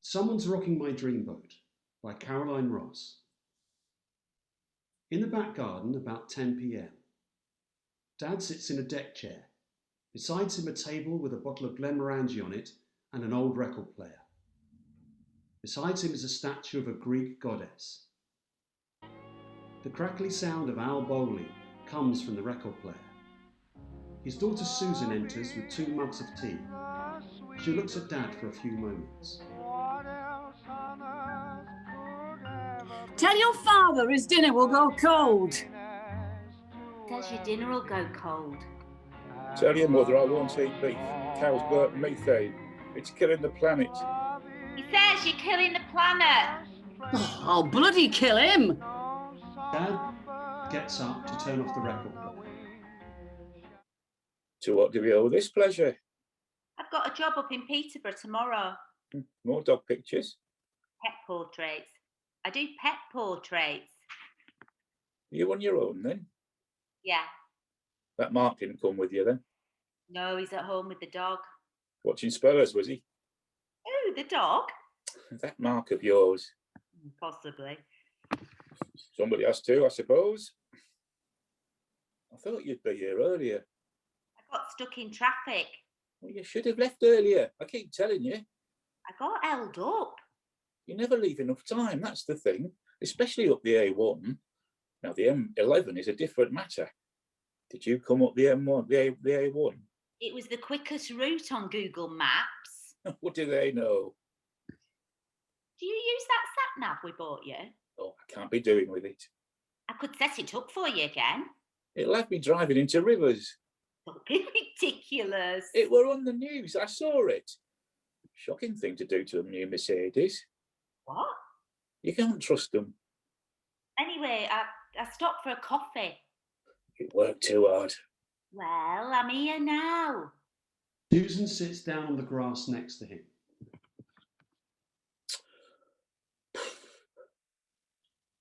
Someone's Rocking My Dreamboat by Caroline Ross. In the back garden about 10 p.m. Dad sits in a deck chair. Beside him a table with a bottle of Glenmorangie on it and an old record player. Beside him is a statue of a Greek goddess. The crackly sound of Al Bowley comes from the record player. His daughter Susan enters with 2 mugs of tea. She looks at Dad for a few moments. Tell your father his dinner will go cold. Says your dinner will go cold. Tell your mother I won't eat beef. Cows burn methane. It's killing the planet. He says you're killing the planet. Oh, I'll bloody kill him. Dad gets up to turn off the record player. To what do we owe this pleasure? I've got a job up in Peterborough tomorrow. More dog pictures? Pet portraits. I do pet portraits. You on your own then? Yeah. That Mark didn't come with you then? No, he's at home with the dog. Watching Spellers, was he? Oh, the dog? That Mark of yours. Possibly. Somebody has to, I suppose. I thought you'd be here earlier. I got stuck in traffic. Well, you should have left earlier. I keep telling you. I got held up. You never leave enough time, that's the thing. Especially up the A1. Now, the M11 is a different matter. Did you come up the M1, the A1? It was the quickest route on Google Maps. What do they know? Do you use that sat-nav we bought you? Oh, I can't be doing with it. I could set it up for you again. It'll have me driving into rivers. Don't be ridiculous. It were on the news, I saw it. Shocking thing to do to a new Mercedes. What? You can't trust them. Anyway, I stopped for a coffee. You work too hard. Well, I'm here now. Susan sits down on the grass next to him.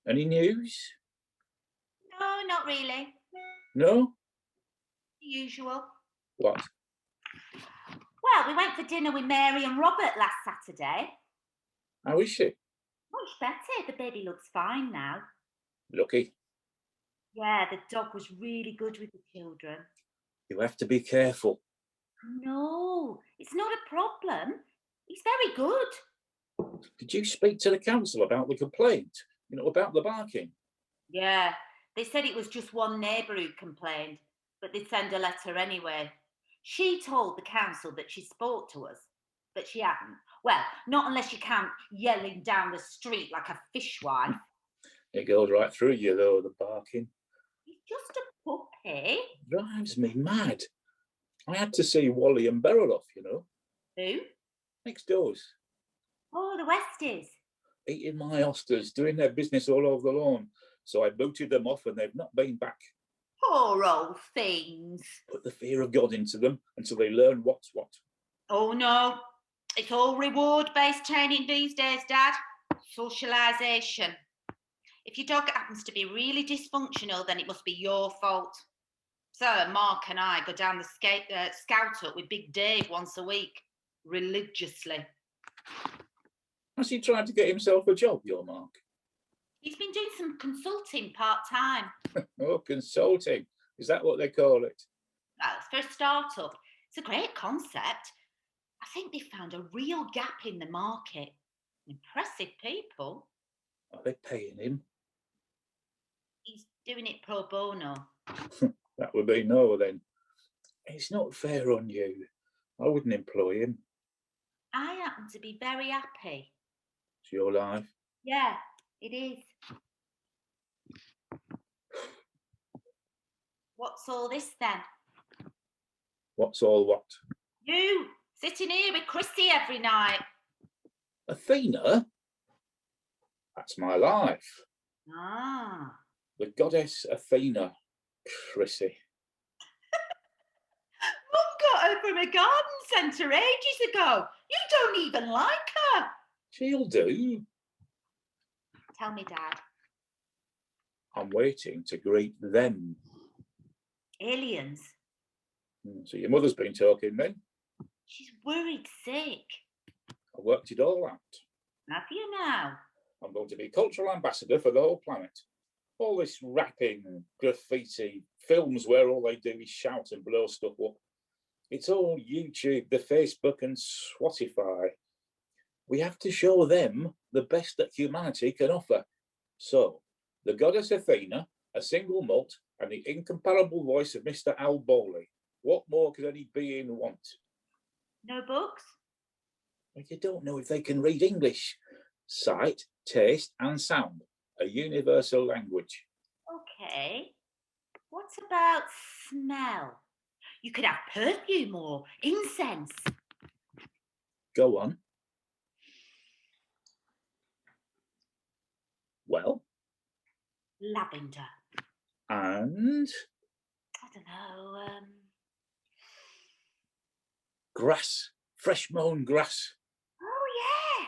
Any news? No, not really. No? The usual. What? Well, we went for dinner with Mary and Robert last Saturday. How is she? Much better. The baby looks fine now. Lucky. Yeah, the dog was really good with the children. You have to be careful. No, it's not a problem. He's very good. Did you speak to the council about the complaint? You know, about the barking? Yeah, they said it was just one neighbour who complained, but they'd send a letter anyway. She told the council that she spoke to us, but she hadn't. Well, not unless you count yelling down the street like a fishwife. It goes right through you, though, the barking. He's just a puppy. Drives me mad. I had to see Wally and Beryl off, you know. Who? Next doors. Oh, the Westies. Eating my oysters, doing their business all over the lawn. So I booted them off and they've not been back. Poor old things. Put the fear of God into them until they learn what's what. Oh, no. It's all reward-based training these days, Dad. Socialisation. If your dog happens to be really dysfunctional, then it must be your fault. So Mark and I go down the scout hut with Big Dave once a week, religiously. Has he tried to get himself a job, your Mark? He's been doing some consulting part-time. Oh, consulting. Is that what they call it? Well, it's for a start-up. It's a great concept. I think they found a real gap in the market. Impressive people. Are they paying him? He's doing it pro bono. That would be no, then. It's not fair on you. I wouldn't employ him. I happen to be very happy. It's your life. Yeah, it is. What's all this then? What's all what? You, sitting here with Chrissy every night. Athena? That's my life. Ah. The goddess Athena, Chrissy. Mum got her from a garden centre ages ago. You don't even like her. She'll do. Tell me, Dad. I'm waiting to greet them. Aliens. So your mother's been talking then? She's worried sick. I worked it all out. Have you now? I'm going to be cultural ambassador for the whole planet. All this rapping, graffiti, films where all they do is shout and blow stuff up. It's all YouTube, the Facebook and Spotify. We have to show them the best that humanity can offer. So, the goddess Athena, a single malt, and the incomparable voice of Mr. Al Bowley. What more could any being want? No books? Well, you don't know if they can read English. Sight, taste, and sound, a universal language. Okay. What about smell? You could have perfume or incense. Go on. Well? Lavender. And? I don't know. Grass. Fresh mown grass. Oh, yeah.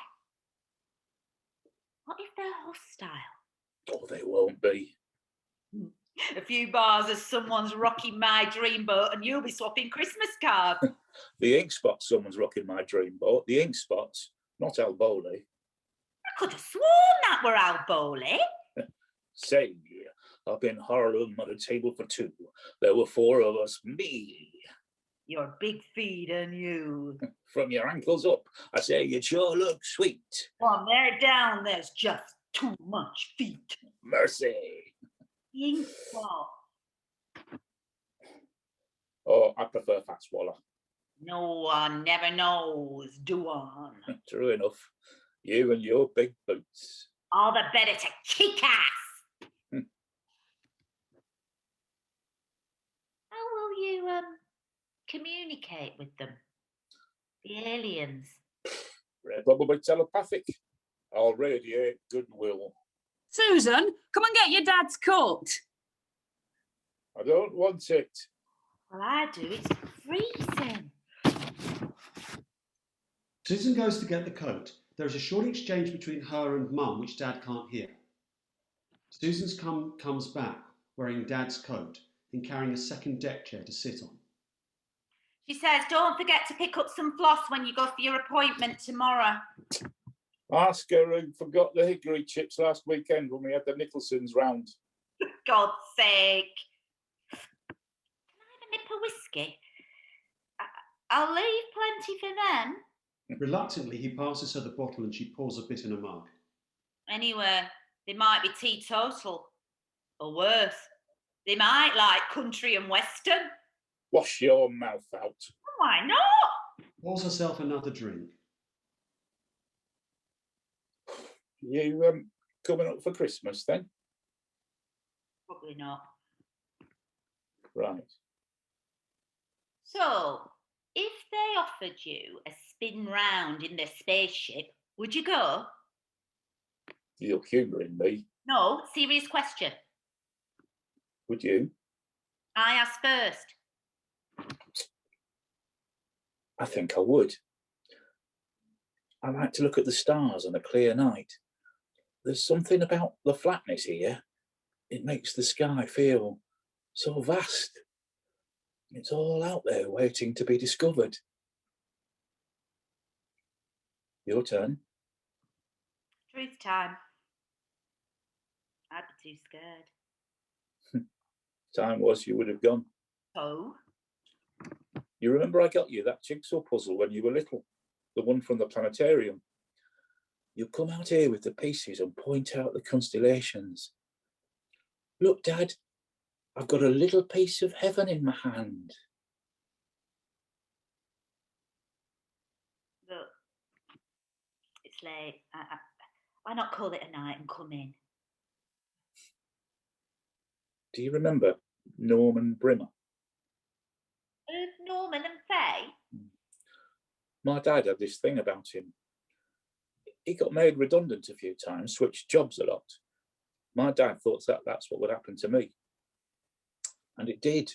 What if they're hostile? Oh, they won't be. A few bars as someone's rocking my dreamboat and you'll be swapping Christmas cards. The ink spots, someone's rocking my dreamboat. The ink spots, not Al Bowley. I could have sworn that were Al Bowley. Say, up in Harlem at a table for two, there were four of us, me. Your big feet and you. From your ankles up, I say you sure look sweet. From there down, there's just too much feet. Mercy. The ink spot. Oh, I prefer Fat Swaller. No one never knows, do one. True enough. You and your big boots. All the better to kick ass. How will you communicate with them? The aliens. They're probably telepathic. I'll radiate goodwill. Susan, come and get your dad's coat. I don't want it. Well, I do. It's freezing. Susan goes to get the coat. There is a short exchange between her and Mum, which Dad can't hear. Susan comes back wearing Dad's coat and carrying a second deck chair to sit on. She says, don't forget to pick up some floss when you go for your appointment tomorrow. Ask her who forgot the hickory chips last weekend when we had the Nicholsons round. For God's sake. Can I have a nip of whiskey? I'll leave plenty for them. Reluctantly, he passes her the bottle and she pours a bit in a mug. Anyway, they might be teetotal. Or worse, they might like country and western. Wash your mouth out. Why not? Pours herself another drink. You coming up for Christmas then? Probably not. Right. So, if they offered you a spin round in their spaceship, would you go? You're humouring me. No, serious question. Would you? I asked first. I think I would. I like to look at the stars on a clear night. There's something about the flatness here. It makes the sky feel so vast. It's all out there waiting to be discovered. Your turn. Truth time. I'd be too scared. Time was you would have gone. So? You remember I got you that jigsaw puzzle when you were little? The one from the planetarium. You come out here with the pieces and point out the constellations. Look, Dad, I've got a little piece of heaven in my hand. Look, it's late. Why not call it a night and come in? Do you remember Norman Brimmer? Norman and Faye? My dad had this thing about him. He got made redundant a few times, switched jobs a lot. My dad thought that's what would happen to me. And it did.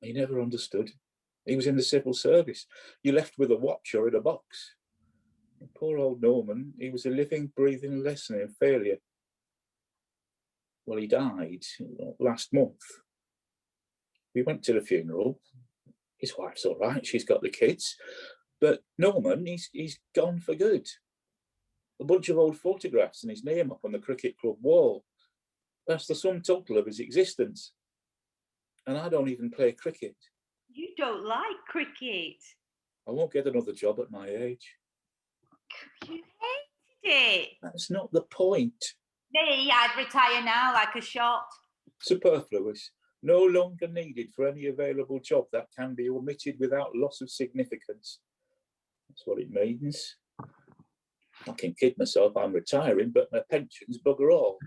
He never understood. He was in the civil service. You left with a watch or in a box. And poor old Norman, he was a living, breathing lesson in failure. Well, he died last month. We went to the funeral. His wife's all right. She's got the kids. But Norman, he's gone for good. A bunch of old photographs and his name up on the cricket club wall. That's the sum total of his existence. And I don't even play cricket. You don't like cricket. I won't get another job at my age. You hated it. That's not the point. Me, I'd retire now like a shot. Superfluous. No longer needed for any available job that can be omitted without loss of significance. That's what it means. I can kid myself I'm retiring, but my pension's bugger all.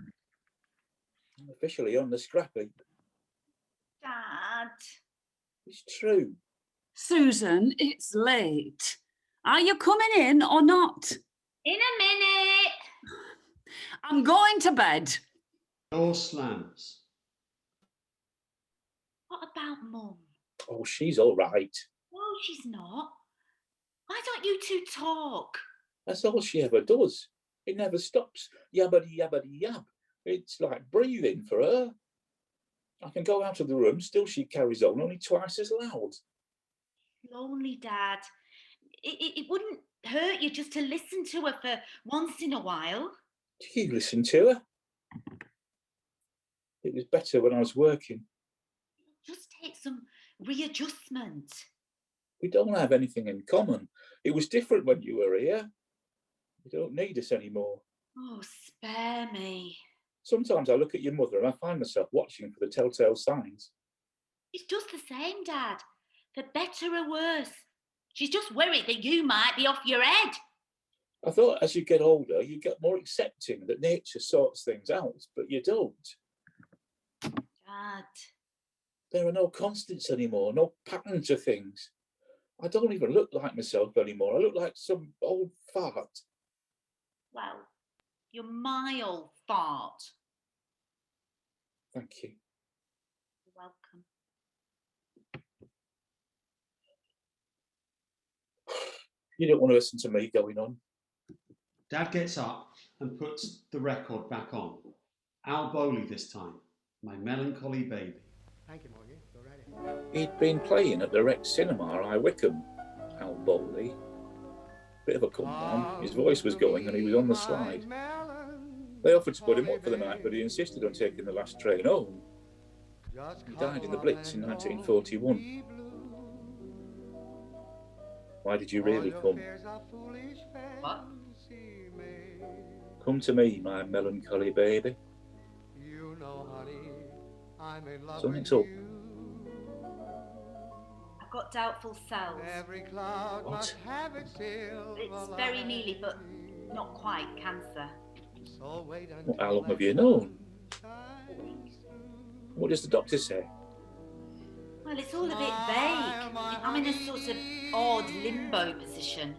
I'm officially on the scrappy. Dad. It's true. Susan, it's late. Are you coming in or not? In a minute. I'm going to bed. Door slams. What about Mum? Oh, she's all right. No, she's not. Why don't you two talk? That's all she ever does. It never stops. Yabbity, yabbity, yab. It's like breathing for her. I can go out of the room, still she carries on, only twice as loud. Lonely, Dad. It wouldn't hurt you just to listen to her for once in a while. Do you listen to her? It was better when I was working. Just take some readjustment. We don't have anything in common. It was different when you were here. You don't need us anymore. Oh, spare me. Sometimes I look at your mother and I find myself watching for the telltale signs. It's just the same, Dad. For better or worse. She's just worried that you might be off your head. I thought as you get older, you get more accepting that nature sorts things out, but you don't. Dad. There are no constants anymore, no pattern to things. I don't even look like myself anymore. I look like some old fart. Well, you're my old fart. Thank you. You're welcome. You don't want to listen to me going on. Dad gets up and puts the record back on. Al Bowley this time, My Melancholy Baby. Thank you, Morgan. Go right ahead. He'd been playing at the Rex Cinema, I Wickham, Al Bowley. Bit of a come down. His voice was going and he was on the slide. They offered to put him up for the night, but he insisted on taking the last train home. He died in the Blitz in 1941. Why did you really come? What? Come to me, my melancholy baby. Something's up. I've got doubtful cells. What? It's very nearly, but not quite, cancer. How long have you known? What does the doctor say? Well, it's all a bit vague. I'm in a sort of odd limbo position.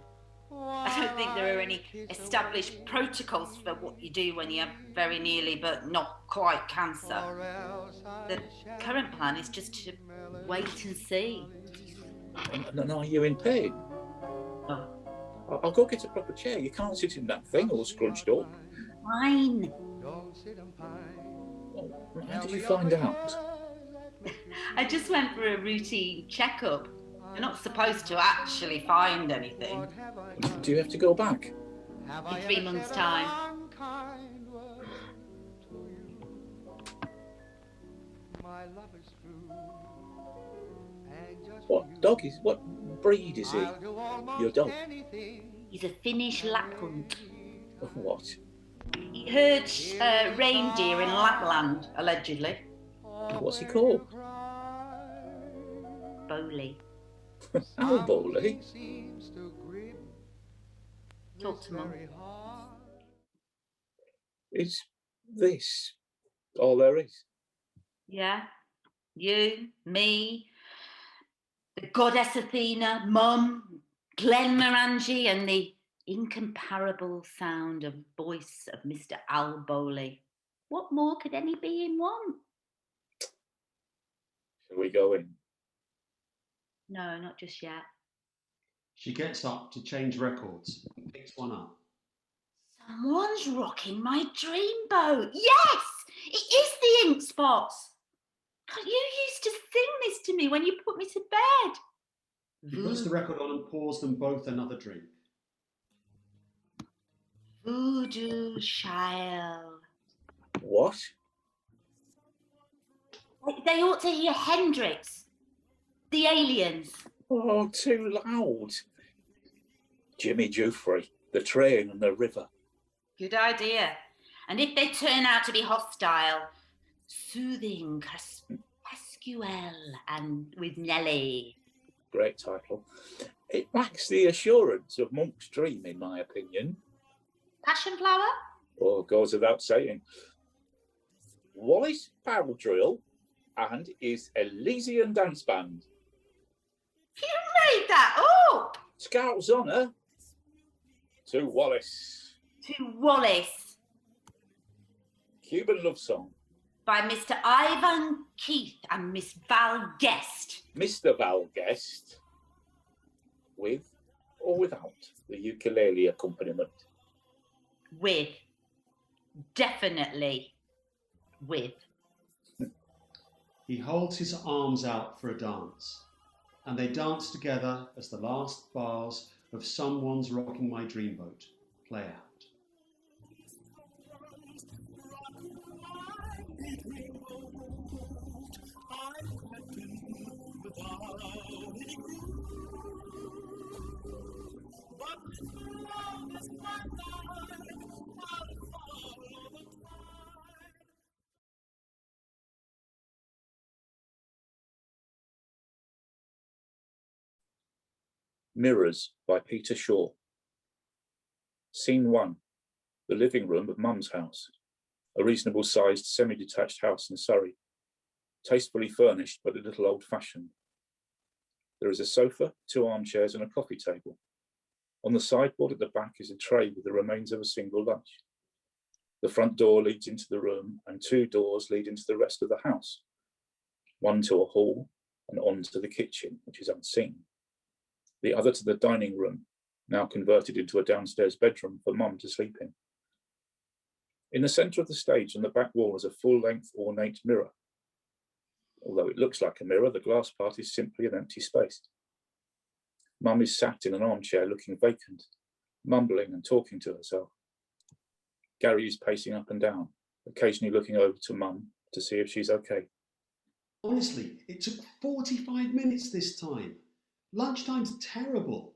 I don't think there are any established protocols for what you do when you have very nearly but not quite cancer. The current plan is just to wait and see. No, are you in pain? Oh. I'll go get a proper chair. You can't sit in that thing all scrunched up. Fine. How did you find out? I just went for a routine checkup. You're not supposed to actually find anything. Do you have to go back? In 3 months' time. What breed is he? Your dog? He's a Finnish Lapland. What? He herds reindeer in Lapland, allegedly. What's he called? Bowley. Al Bowley? Talk to Mum. Is this all there is? Yeah. You, me, the goddess Athena, Mum, Glenn Morangi, and the incomparable sound of voice of Mr. Al Bowley. What more could any being want? Shall we go in? No, not just yet. She gets up to change records and picks one up. Someone's rocking my dreamboat. Yes, it is the Ink Spots. God, you used to sing this to me when you put me to bed. He puts the record on and pours them both another drink. Voodoo child. What? They ought to hear Hendrix. The aliens. Oh, too loud. Jimmy Jufrey, the train and the river. Good idea. And if they turn out to be hostile, soothing Pasquale and with Nelly. Great title. It lacks the assurance of Monk's Dream, in my opinion. Passion Flower? Oh, goes without saying. Wallace Barrel Drill and his Elysian Dance Band. You made that up! Scout's honour to Wallace. To Wallace. Cuban Love Song. By Mr. Ivan Keith and Miss Val Guest. Mr. Val Guest, with or without the ukulele accompaniment? With. Definitely with. He holds his arms out for a dance, and they dance together as the last bars of Someone's Rocking My Dreamboat play out. Mirrors by Peter Shaw. Scene 1. The living room of Mum's house. A reasonable sized semi-detached house in Surrey. Tastefully furnished but a little old-fashioned. There is a sofa, 2 armchairs and a coffee table. On the sideboard at the back is a tray with the remains of a single lunch. The front door leads into the room and 2 doors lead into the rest of the house. One to a hall and on to the kitchen, which is unseen. The other to the dining room, now converted into a downstairs bedroom for Mum to sleep in. In the centre of the stage on the back wall is a full-length ornate mirror. Although it looks like a mirror, the glass part is simply an empty space. Mum is sat in an armchair looking vacant, mumbling and talking to herself. Gary is pacing up and down, occasionally looking over to Mum to see if she's okay. Honestly, it took 45 minutes this time. Lunchtime's terrible.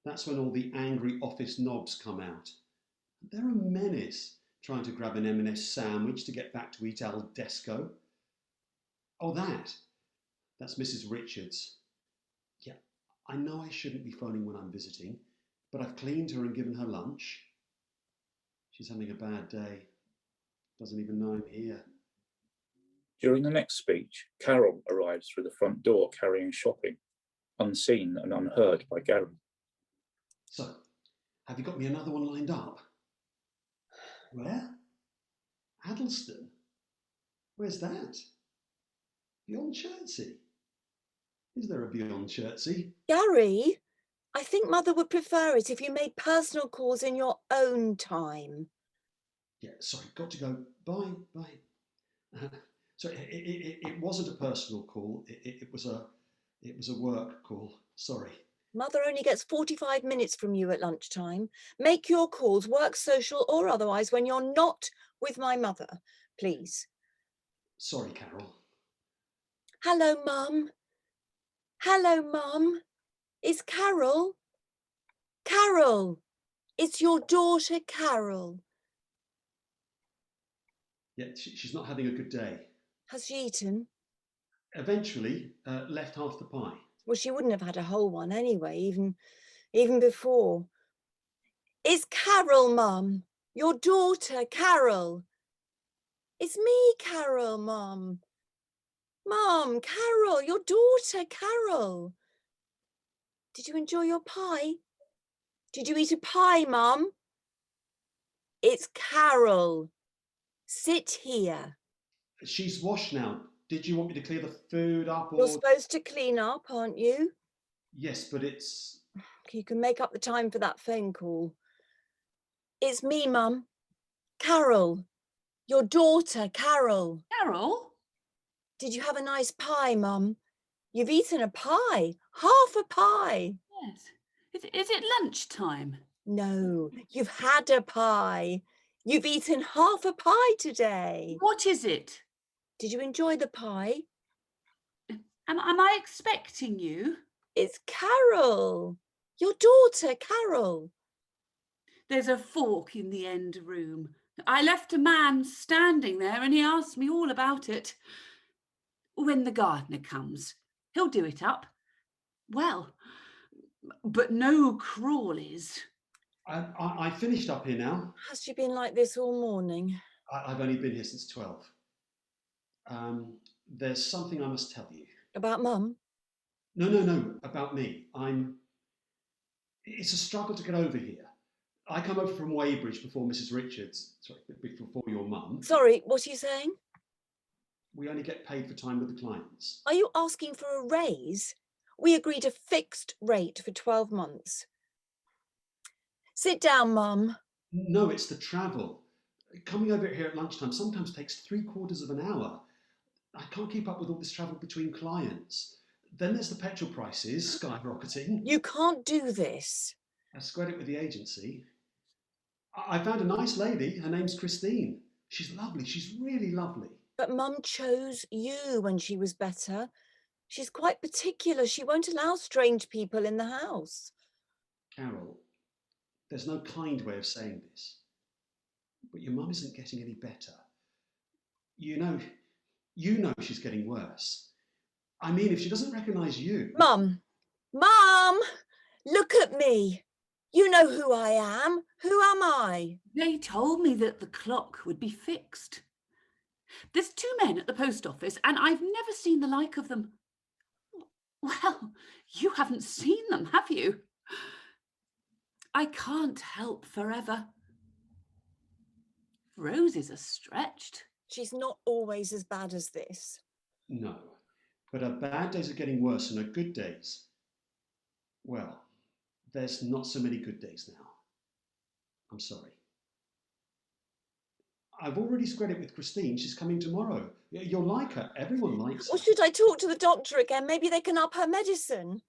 That's when all the angry office knobs come out. They're a menace, trying to grab an M&S sandwich to get back to eat al desco. Oh, that's Mrs. Richards. Yeah, I know I shouldn't be phoning when I'm visiting, but I've cleaned her and given her lunch. She's having a bad day. Doesn't even know I'm here. During the next speech, Carol arrives through the front door carrying shopping, unseen and unheard by Gary. So, have you got me another one lined up? Where? Addleston? Where's that? Beyond Chertsey? Is there a Beyond Chertsey? Gary, I think Mother would prefer it if you made personal calls in your own time. Yeah, sorry, got to go. Bye. Sorry, it wasn't a personal call. It was a work call. Sorry. Mother only gets 45 minutes from you at lunchtime. Make your calls, work social or otherwise, when you're not with my mother, please. Sorry, Carol. Hello, Mum. Hello, Mum. It's Carol. Carol. It's your daughter, Carol. Yeah, she's not having a good day. Has she eaten? Eventually, left half the pie. Well, she wouldn't have had a whole one anyway, even before. It's Carol, Mum. Your daughter, Carol. It's me, Carol, Mum. Mum, Carol, your daughter, Carol. Did you enjoy your pie? Did you eat a pie, Mum? It's Carol. Sit here. She's washed now. Did you want me to clear the food up or...? You're supposed to clean up, aren't you? Yes, but it's... You can make up the time for that phone call. It's me, Mum. Carol. Your daughter, Carol. Carol? Did you have a nice pie, Mum? You've eaten a pie. Half a pie. Yes. Is it lunchtime? No, you've had a pie. You've eaten half a pie today. What is it? Did you enjoy the pie? Am I expecting you? It's Carol, your daughter, Carol. There's a fork in the end room. I left a man standing there and he asked me all about it. When the gardener comes, he'll do it up. Well, but no crawlies. I finished up here now. Has she been like this all morning? I've only been here since 12. There's something I must tell you. About Mum? No, about me. It's a struggle to get over here. I come over from Weybridge before Mrs. Richards, sorry, before your mum. Sorry, what are you saying? We only get paid for time with the clients. Are you asking for a raise? We agreed a fixed rate for 12 months. Sit down, Mum. No, it's the travel. Coming over here at lunchtime sometimes takes 3/4 of an hour. I can't keep up with all this travel between clients. Then there's the petrol prices skyrocketing. You can't do this. I squared it with the agency. I found a nice lady. Her name's Christine. She's lovely. She's really lovely. But Mum chose you when she was better. She's quite particular. She won't allow strange people in the house. Carol, there's no kind way of saying this, but your mum isn't getting any better. You know she's getting worse. I mean, if she doesn't recognise you... Mum! Look at me. You know who I am. Who am I? They told me that the clock would be fixed. There's 2 men at the post office and I've never seen the like of them. Well, you haven't seen them, have you? I can't help forever. Roses are stretched. She's not always as bad as this. No, but her bad days are getting worse and her good days... Well, there's not so many good days now. I'm sorry. I've already squared it with Christine. She's coming tomorrow. You'll like her. Everyone likes her. Or should I talk to the doctor again? Maybe they can up her medicine.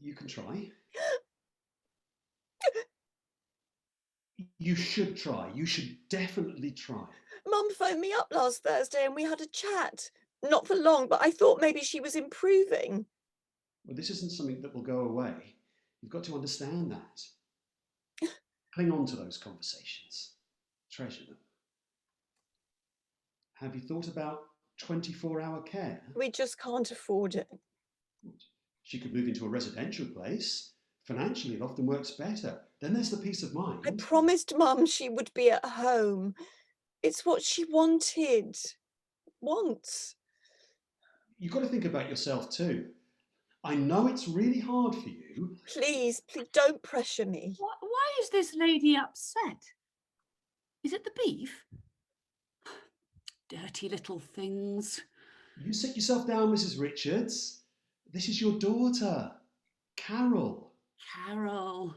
You can try. You should try. You should definitely try. Mum phoned me up last Thursday and we had a chat. Not for long, but I thought maybe she was improving. Well, this isn't something that will go away. You've got to understand that. Cling on to those conversations. Treasure them. Have you thought about 24-hour care? We just can't afford it. She could move into a residential place. Financially, it often works better. Then there's the peace of mind. I promised Mum she would be at home. It's what she wanted. Wants. You've got to think about yourself too. I know it's really hard for you. Please don't pressure me. Why is this lady upset? Is it the beef? Dirty little things. You sit yourself down, Mrs. Richards. This is your daughter, Carol. Carol.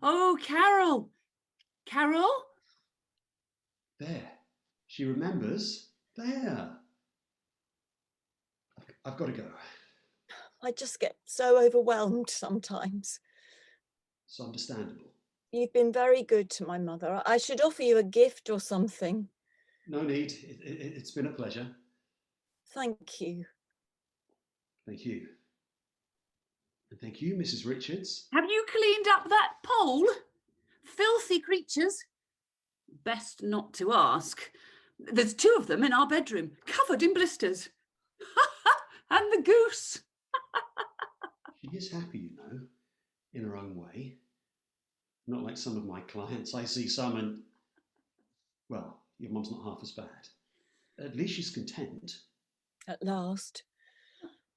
Oh, Carol. Carol? There. She remembers. There. I've got to go. I just get so overwhelmed sometimes. It's understandable. You've been very good to my mother. I should offer you a gift or something. No need. It's been a pleasure. Thank you. Thank you. And thank you, Mrs. Richards. Have you cleaned up that pole? Filthy creatures. Best not to ask. There's 2 of them in our bedroom, covered in blisters. And the goose. She is happy, you know, in her own way. Not like some of my clients. I see some and, well, your mum's not half as bad. At least she's content. At last.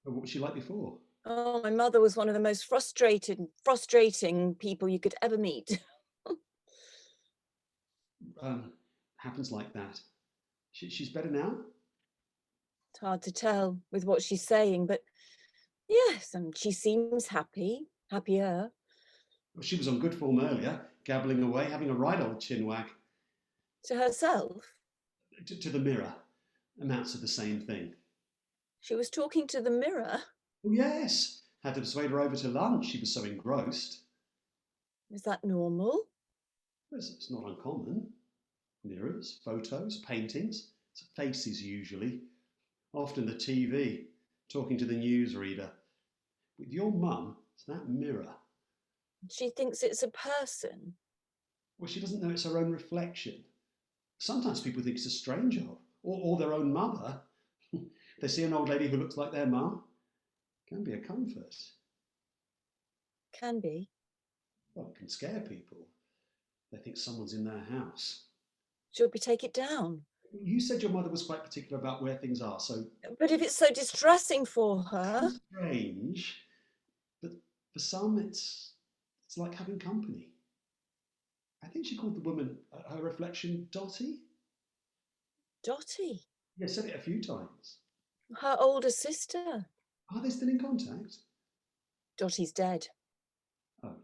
But what was she like before? Oh, my mother was one of the most frustrating people you could ever meet. Happens like that. She's better now? It's hard to tell with what she's saying, but yes, she seems happy, happier. Well, she was on good form earlier, gabbling away, having a right old chinwag. To herself? To the mirror. Amounts to the same thing. She was talking to the mirror? Oh, yes. Had to persuade her over to lunch. She was so engrossed. Is that normal? It's not uncommon. Mirrors, photos, paintings, faces usually. Often the TV, talking to the newsreader. With your mum, it's that mirror. She thinks it's a person. Well, she doesn't know it's her own reflection. Sometimes people think it's a stranger or their own mother. They see an old lady who looks like their mum. Can be a comfort. Can be. Well, it can scare people. They think someone's in their house. Should we take it down? You said your mother was quite particular about where things are, so... But if it's so distressing for her... It's strange, but for some it's like having company. I think she called the woman, her reflection, Dottie. Dottie? Yeah, said it a few times. Her older sister. Are they still in contact? Dottie's dead. Oh.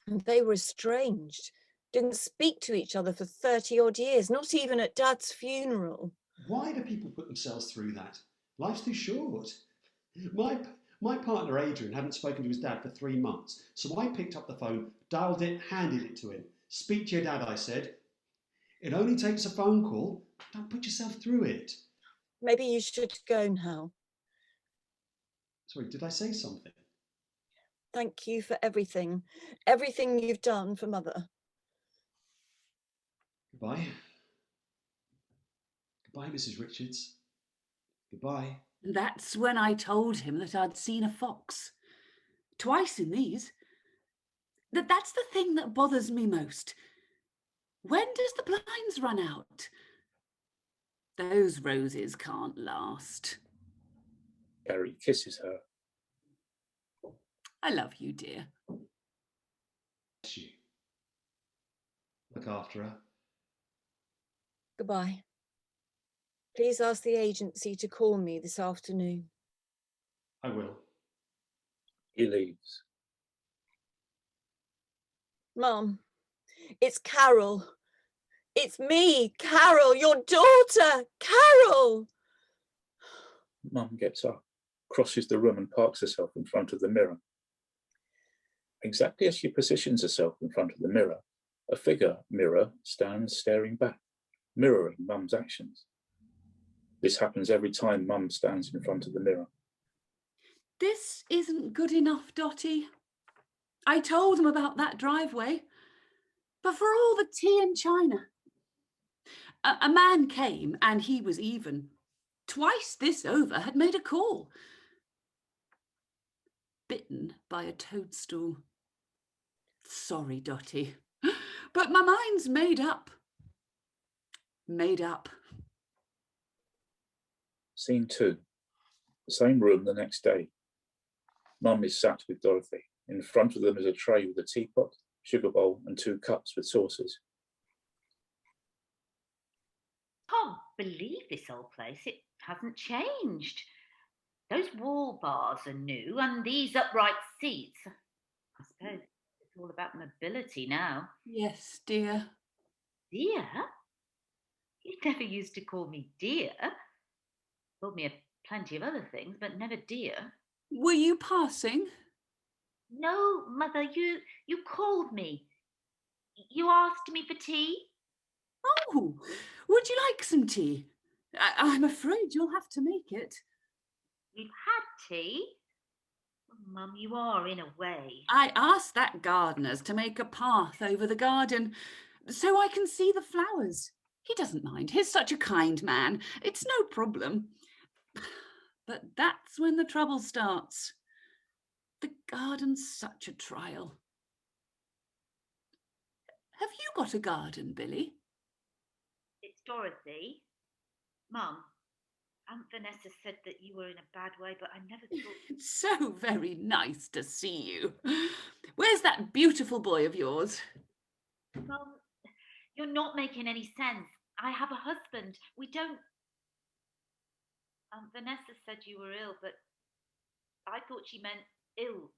And they were estranged. Didn't speak to each other for 30 odd years, not even at Dad's funeral. Why do people put themselves through that? Life's too short. My partner Adrian hadn't spoken to his dad for 3 months, so I picked up the phone, dialed it, handed it to him. Speak to your dad, I said. It only takes a phone call. Don't put yourself through it. Maybe you should go now. Sorry, did I say something? Thank you for everything. Everything you've done for Mother. Goodbye. Goodbye, Mrs. Richards. Goodbye. That's when I told him that I'd seen a fox. Twice in these. That's the thing that bothers me most. When does the blinds run out? Those roses can't last. Gary kisses her. I love you, dear. Bless you. Look after her. Goodbye. Please ask the agency to call me this afternoon. I will. He leaves. Mum, it's Carol. It's me, Carol, your daughter, Carol. Mum gets up, crosses the room and parks herself in front of the mirror. Exactly as she positions herself in front of the mirror, a figure mirror stands staring back, mirroring Mum's actions. This happens every time Mum stands in front of the mirror. This isn't good enough, Dottie. I told him about that driveway. But for all the tea and china, a man came and he was even. Twice this over had made a call. Bitten by a toadstool. Sorry, Dottie, but my mind's made up. Made up. Scene 2. The same room the next day. Mum is sat with Dorothy. In front of them is a tray with a teapot, sugar bowl and 2 cups with saucers. Can't believe this old place. It hasn't changed. Those wall bars are new and these upright seats. I suppose it's all about mobility now. Yes, dear. Dear? You never used to call me dear. Called me plenty of other things, but never dear. Were you passing? No, Mother, you called me. You asked me for tea? Oh, would you like some tea? I'm afraid you'll have to make it. We've had tea. Oh, Mum, you are in a way. I asked that gardener's to make a path over the garden so I can see the flowers. He doesn't mind. He's such a kind man. It's no problem. But that's when the trouble starts. The garden's such a trial. Have you got a garden, Billy? It's Dorothy. Mum, Aunt Vanessa said that you were in a bad way, but I never thought... It's so very nice to see you. Where's that beautiful boy of yours? Mum, you're not making any sense. I have a husband. We don't... Aunt Vanessa said you were ill, but I thought she meant ill.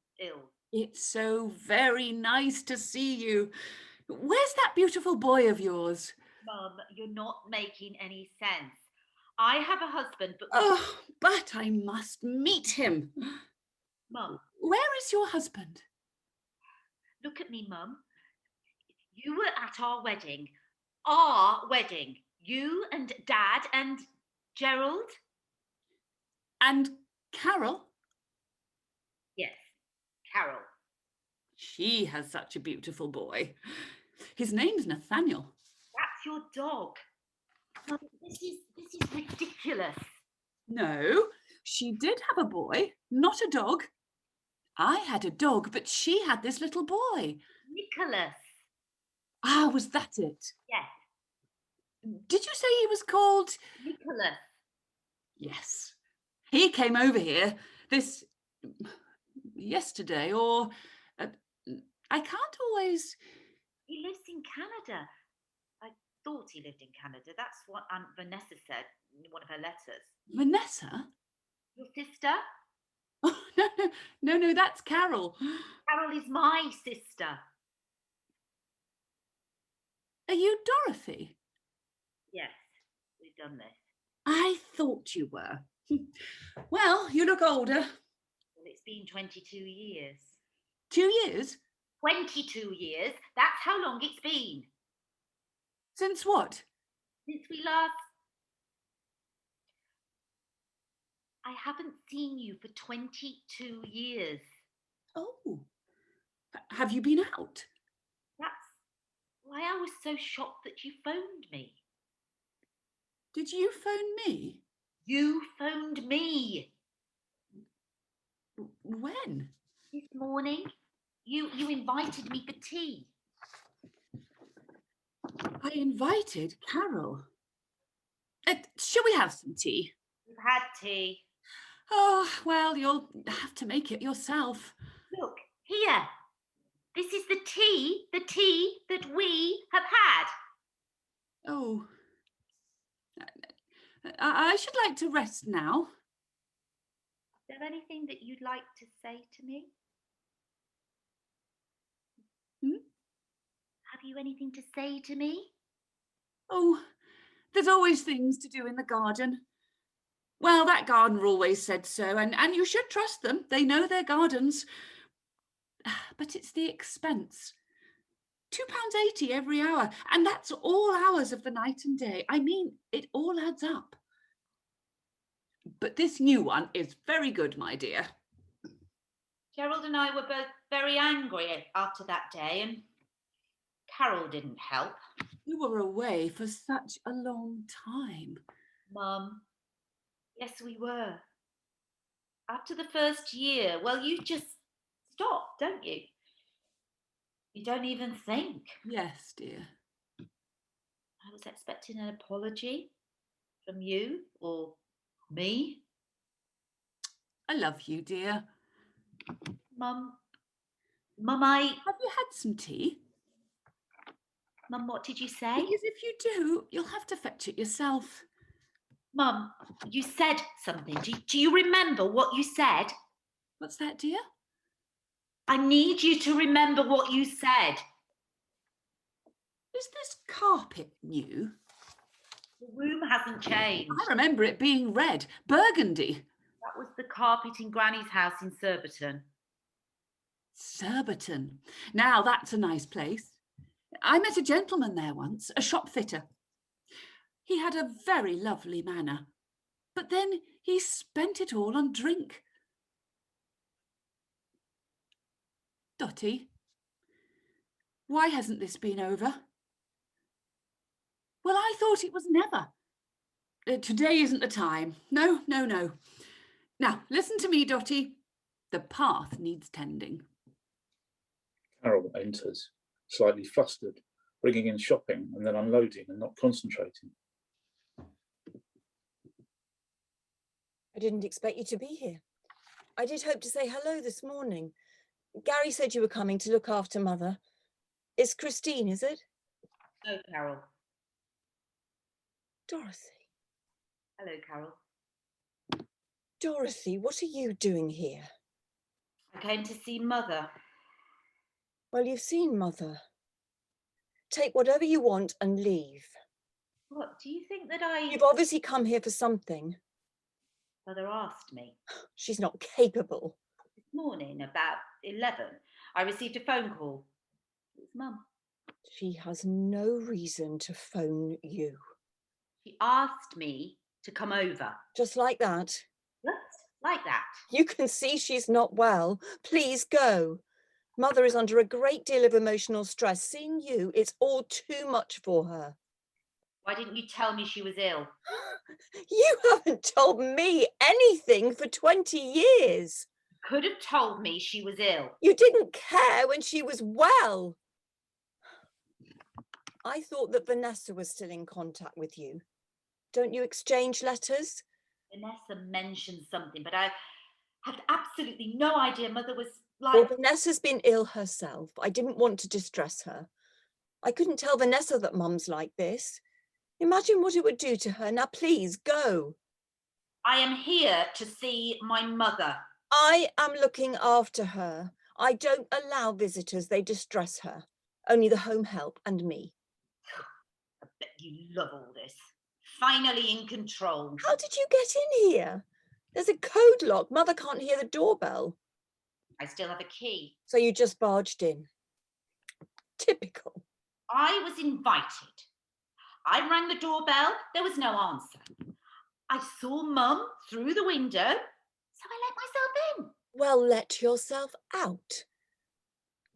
It's so very nice to see you. Where's that beautiful boy of yours? Mum, you're not making any sense. I have a husband, but... Oh, but I must meet him. Mum. Where is your husband? Look at me, Mum. You were at our wedding. Our wedding. You and Dad and Gerald. And Carol? Yes, Carol. She has such a beautiful boy. His name's Nathaniel. That's your dog. Mum, this is ridiculous. No, she did have a boy, not a dog. I had a dog, but she had this little boy. Nicholas. Ah, was that it? Yes, Did you say he was called? Nicholas. Yes. He came over here yesterday, or I can't always. He lives in Canada. I thought he lived in Canada. That's what Aunt Vanessa said in one of her letters. Vanessa? Your sister? Oh, no, that's Carol. Carol is my sister. Are you Dorothy? Yes, we've done this. I thought you were. Well, you look older. Well, it's been 22 years. 2 years? 22 years? That's how long it's been. Since what? Since we last... I haven't seen you for 22 years. Oh, have you been out? That's why I was so shocked that you phoned me. Did you phone me? You phoned me. When? This morning. You invited me for tea. I invited Carol. Shall we have some tea? We've had tea. Oh, well, you'll have to make it yourself. Look, here. This is the tea that we have had. Oh, I should like to rest now. Is there anything that you'd like to say to me? Have you anything to say to me? Oh, there's always things to do in the garden. Well, that gardener always said so, and you should trust them. They know their gardens. But it's the expense. £2.80 every hour, and that's all hours of the night and day. I mean, it all adds up. But this new one is very good, my dear. Gerald and I were both very angry after that day, and Carol didn't help. You were away for such a long time. Mum, yes, we were. After the first year, well, you just stop, don't you? You don't even think. Yes, dear. I was expecting an apology from you or me. I love you, dear. Mum, Have you had some tea? Mum, what did you say? Because if you do, you'll have to fetch it yourself. Mum, you said something. Do you remember what you said? What's that, dear? I need you to remember what you said. Is this carpet new? The room hasn't changed. I remember it being red, burgundy. That was the carpet in Granny's house in Surbiton. Surbiton. Now that's a nice place. I met a gentleman there once, a shop fitter. He had a very lovely manner, but then he spent it all on drink. Dotty, why hasn't this been over? Well, I thought it was never. Today isn't the time. No. Now, listen to me, Dotty. The path needs tending. Carol enters, slightly flustered, bringing in shopping and then unloading and not concentrating. I didn't expect you to be here. I did hope to say hello this morning. Gary said you were coming to look after Mother. It's Christine, is it? Hello, Carol. Dorothy. Hello, Carol. Dorothy, what are you doing here? I came to see Mother. Well, you've seen Mother. Take whatever you want and leave. What, do you think that I... You've obviously come here for something. Mother asked me. She's not capable. This morning, about 11, I received a phone call. It's Mum. She has no reason to phone you. She asked me to come over. Just like that. Just like that. You can see she's not well. Please go. Mother is under a great deal of emotional stress. Seeing you, it's all too much for her. Why didn't you tell me she was ill? You haven't told me anything for 20 years. Could have told me she was ill. You didn't care when she was well. I thought that Vanessa was still in contact with you. Don't you exchange letters? Vanessa mentioned something, but I had absolutely no idea Mother was like... Well, Vanessa's been ill herself. I didn't want to distress her. I couldn't tell Vanessa that Mum's like this. Imagine what it would do to her. Now, please, go. I am here to see my mother. I am looking after her. I don't allow visitors. They distress her. Only the home help and me. I bet you love all this. Finally in control. How did you get in here? There's a code lock. Mother can't hear the doorbell. I still have a key. So you just barged in. Typical. I was invited. I rang the doorbell. There was no answer. I saw Mum through the window, so I let myself in. Well, let yourself out.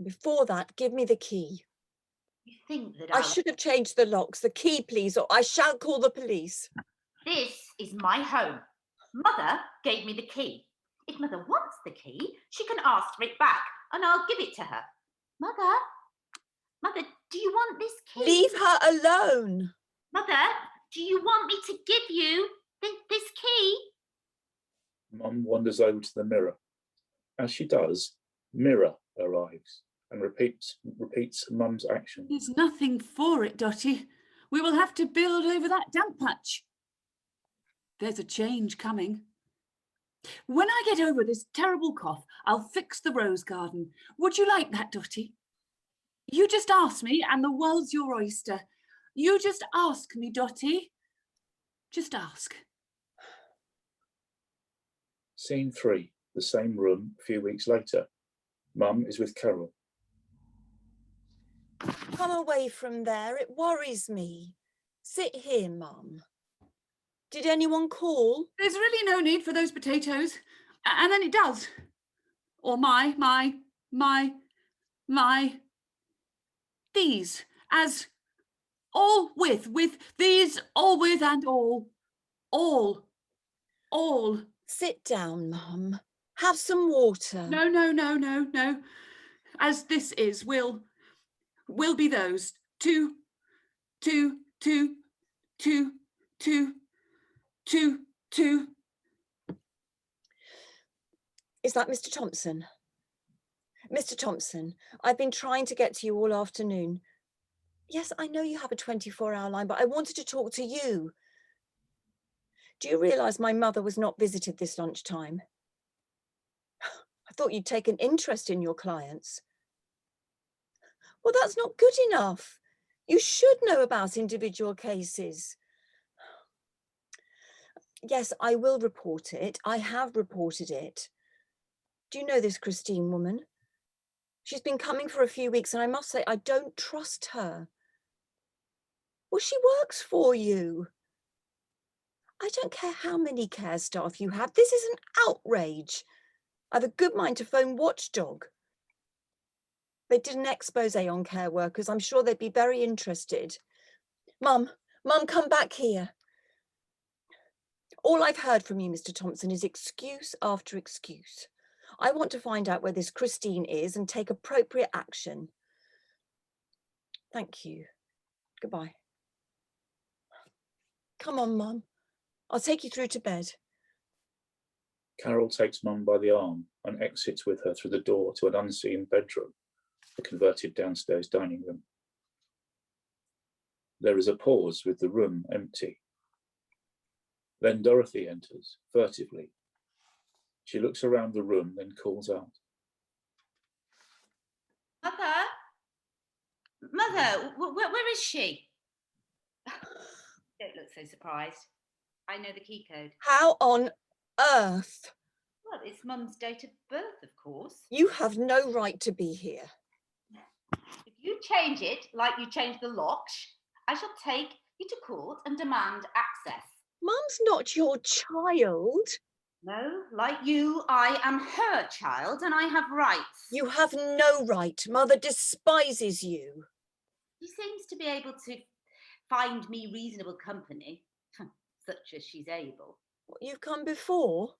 Before that, give me the key. You think that I should have changed the locks. The key, please, or I shall call the police. This is my home. Mother gave me the key. If Mother wants the key, she can ask for it back and I'll give it to her. Mother, do you want this key? Leave her alone. Mother, do you want me to give you this key? Mum wanders over to the mirror. As she does, Mirror arrives and repeats Mum's action. There's nothing for it, Dotty. We will have to build over that damp patch. There's a change coming. When I get over this terrible cough, I'll fix the rose garden. Would you like that, Dotty? You just ask me and the world's your oyster. You just ask me, Dotty. Just ask. Scene 3, the same room a few weeks later. Mum is with Carol. Come away from there. It worries me. Sit here, Mum. Did anyone call? There's really no need for those potatoes. And then it does. Or these, as all with these, all with and all. Sit down, Mum. Have some water. No. As this is, will be those. Two. Is that Mr. Thompson? Mr. Thompson, I've been trying to get to you all afternoon. Yes, I know you have a 24-hour line, but I wanted to talk to you. Do you realise my mother was not visited this lunchtime? I thought you'd take an interest in your clients. Well, that's not good enough. You should know about individual cases. Yes, I will report it. I have reported it. Do you know this Christine woman? She's been coming for a few weeks and I must say I don't trust her. Well, she works for you. I don't care how many care staff you have. This is an outrage. I have a good mind to phone Watchdog. They did an expose on care workers. I'm sure they'd be very interested. Mum, come back here. All I've heard from you, Mr. Thompson, is excuse after excuse. I want to find out where this Christine is and take appropriate action. Thank you. Goodbye. Come on, Mum. I'll take you through to bed. Carol takes Mum by the arm and exits with her through the door to an unseen bedroom, the converted downstairs dining room. There is a pause with the room empty. Then Dorothy enters, furtively. She looks around the room, then calls out. Mother, where is she? Don't look so surprised. I know the key code. How on earth? Well, it's Mum's date of birth, of course. You have no right to be here. If you change it like you changed the locks, I shall take you to court and demand access. Mum's not your child. No, like you, I am her child and I have rights. You have no right. Mother despises you. She seems to be able to find me reasonable company, such as she's able. What, you've come before?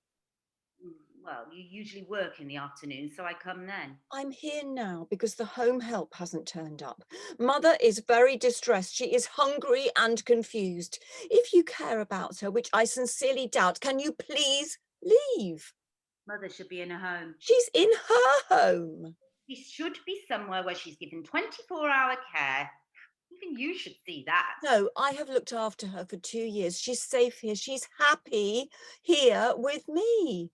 Well, you usually work in the afternoon, so I come then. I'm here now because the home help hasn't turned up. Mother is very distressed. She is hungry and confused. If you care about her, which I sincerely doubt, can you please leave? Mother should be in a home. She's in her home. She should be somewhere where she's given 24-hour care. Even you should see that. No, I have looked after her for 2 years. She's safe here. She's happy here with me.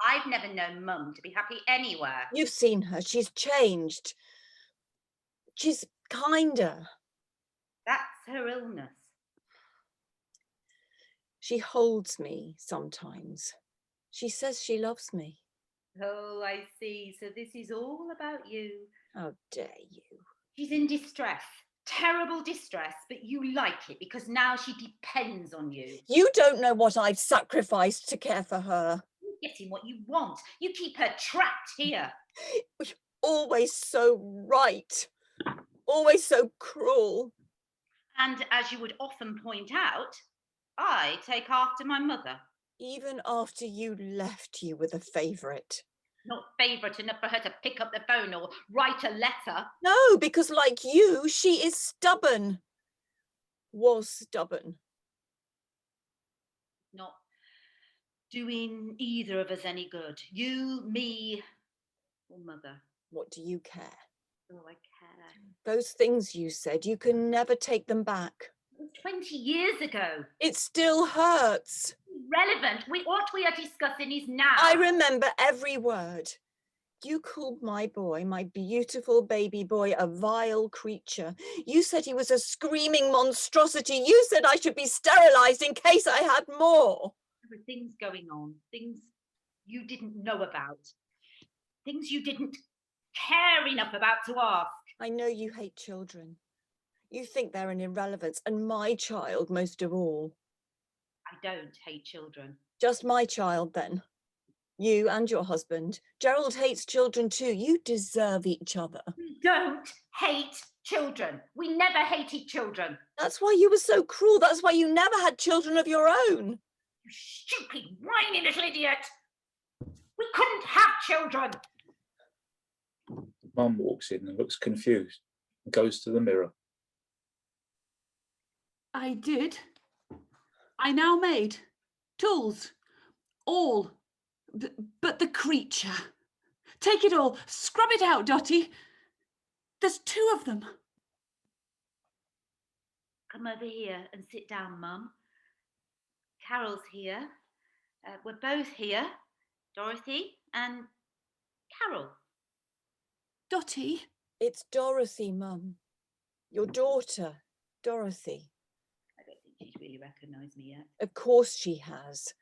I've never known Mum to be happy anywhere. You've seen her. She's changed. She's kinder. That's her illness. She holds me sometimes. She says she loves me. Oh, I see. So this is all about you. How dare you? She's in distress. Terrible distress, but you like it because now she depends on you. You don't know what I've sacrificed to care for her. You're getting what you want. You keep her trapped here. You're always so right. Always so cruel. And as you would often point out, I take after my mother. Even after you left, you were the favourite. Not favourite enough for her to pick up the phone or write a letter. No, because like you, she is stubborn. Was stubborn. Not doing either of us any good. You, me, or Mother. What do you care? Oh, I care. Those things you said, you can never take them back. It was 20 years ago. It still hurts. Irrelevant. What we are discussing is now. I remember every word. You called my boy, my beautiful baby boy, a vile creature. You said he was a screaming monstrosity. You said I should be sterilised in case I had more. There were things going on, things you didn't know about, things you didn't care enough about to ask. I know you hate children. You think they're an irrelevance, and my child most of all. I don't hate children. Just my child, then. You and your husband. Gerald hates children too. You deserve each other. We don't hate children. We never hated children. That's why you were so cruel. That's why you never had children of your own. You stupid, whiny little idiot. We couldn't have children. Mum walks in and looks confused and goes to the mirror. I did. I now made tools, all, but the creature. Take it all, scrub it out, Dotty. There's 2 of them. Come over here and sit down, Mum. Carol's here. We're both here, Dorothy and Carol. Dotty? It's Dorothy, Mum. Your daughter, Dorothy. I don't think she's really recognised me yet. Of course she has.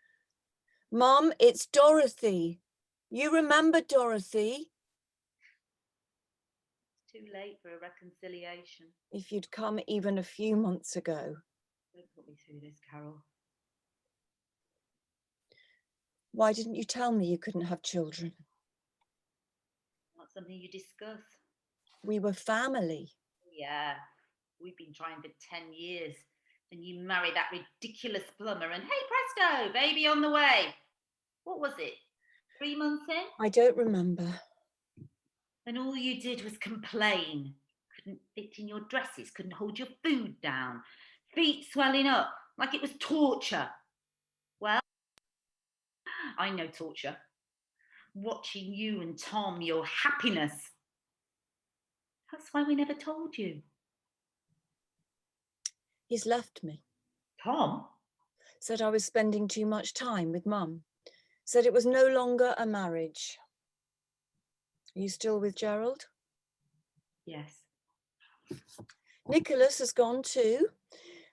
Mum, it's Dorothy. You remember Dorothy? It's too late for a reconciliation. If you'd come even a few months ago. Don't put me through this, Carol. Why didn't you tell me you couldn't have children? Not something you discuss. We were family. Yeah, we've been trying for 10 years. And you marry that ridiculous plumber and hey presto, baby on the way. What was it? 3 months in? I don't remember. And all you did was complain. Couldn't fit in your dresses, couldn't hold your food down. Feet swelling up like it was torture. Well, I know torture. Watching you and Tom, your happiness. That's why we never told you. He's left me. Tom? Said I was spending too much time with Mum. Said it was no longer a marriage. Are you still with Gerald? Yes. Nicholas has gone too.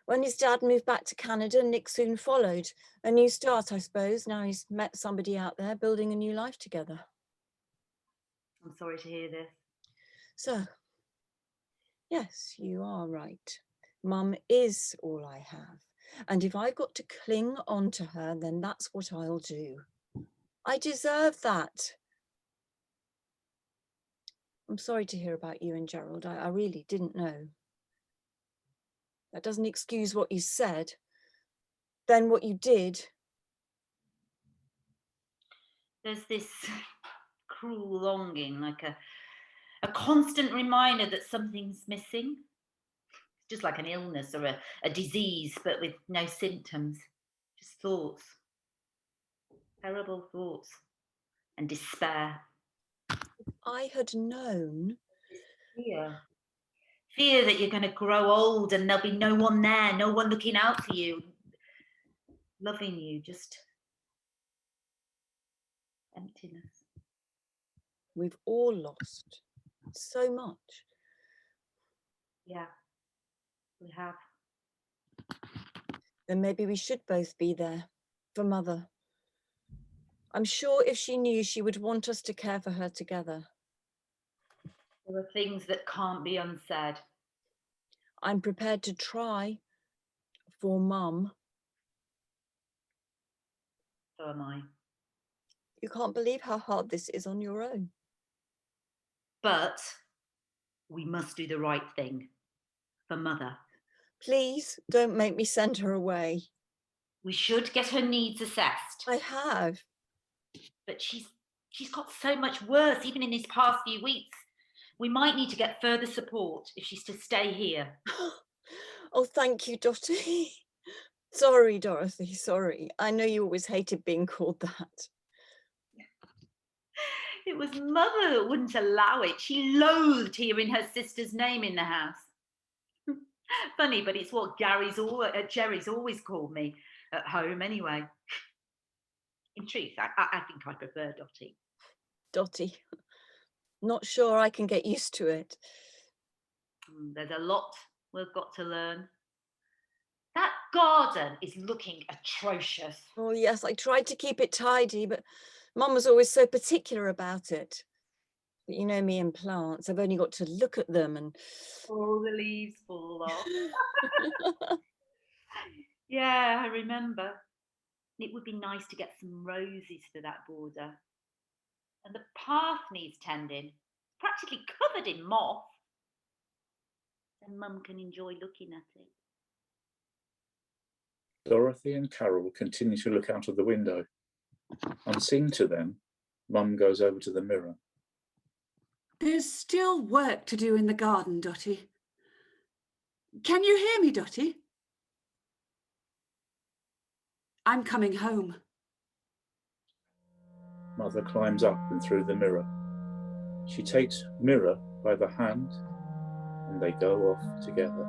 When his dad moved back to Canada, Nick soon followed. A new start, I suppose. Now he's met somebody out there building a new life together. I'm sorry to hear this. So, Yes, you are right. Mum is all I have. And if I've got to cling on to her, then that's what I'll do. I deserve that. I'm sorry to hear about you and Gerald. I really didn't know. That doesn't excuse what you said. Then what you did. There's this cruel longing, like a constant reminder that something's missing. It's just like an illness or a disease, but with no symptoms, just thoughts, terrible thoughts and despair. I had known. Fear that you're going to grow old and there'll be no one there, no one looking out for you, loving you, just emptiness. We've all lost so much. Yeah, we have. Then maybe we should both be there for Mother. I'm sure if she knew, she would want us to care for her together. There are things that can't be unsaid. I'm prepared to try for Mum. So am I. You can't believe how hard this is on your own. But we must do the right thing for Mother. Please don't make me send her away. We should get her needs assessed. I have. But she's got so much worse, even in these past few weeks. We might need to get further support if she's to stay here. Oh, thank you, Dottie. Sorry, Dorothy, sorry. I know you always hated being called that. It was Mother that wouldn't allow it. She loathed hearing her sister's name in the house. Funny, but it's what Jerry's always called me at home anyway. In truth, I think I prefer Dottie. Dottie. Not sure I can get used to it. There's a lot we've got to learn. That garden is looking atrocious. Oh, yes, I tried to keep it tidy, but Mum was always so particular about it. But you know me and plants, I've only got to look at them and... All the leaves fall off. Yeah, I remember. It would be nice to get some roses for that border. And the path needs tending. It's practically covered in moss. And Mum can enjoy looking at it. Dorothy and Carol continue to look out of the window. Unseen to them, Mum goes over to the mirror. There's still work to do in the garden, Dottie. Can you hear me, Dottie? I'm coming home. Mother climbs up and through the mirror. She takes Mirror by the hand and they go off together.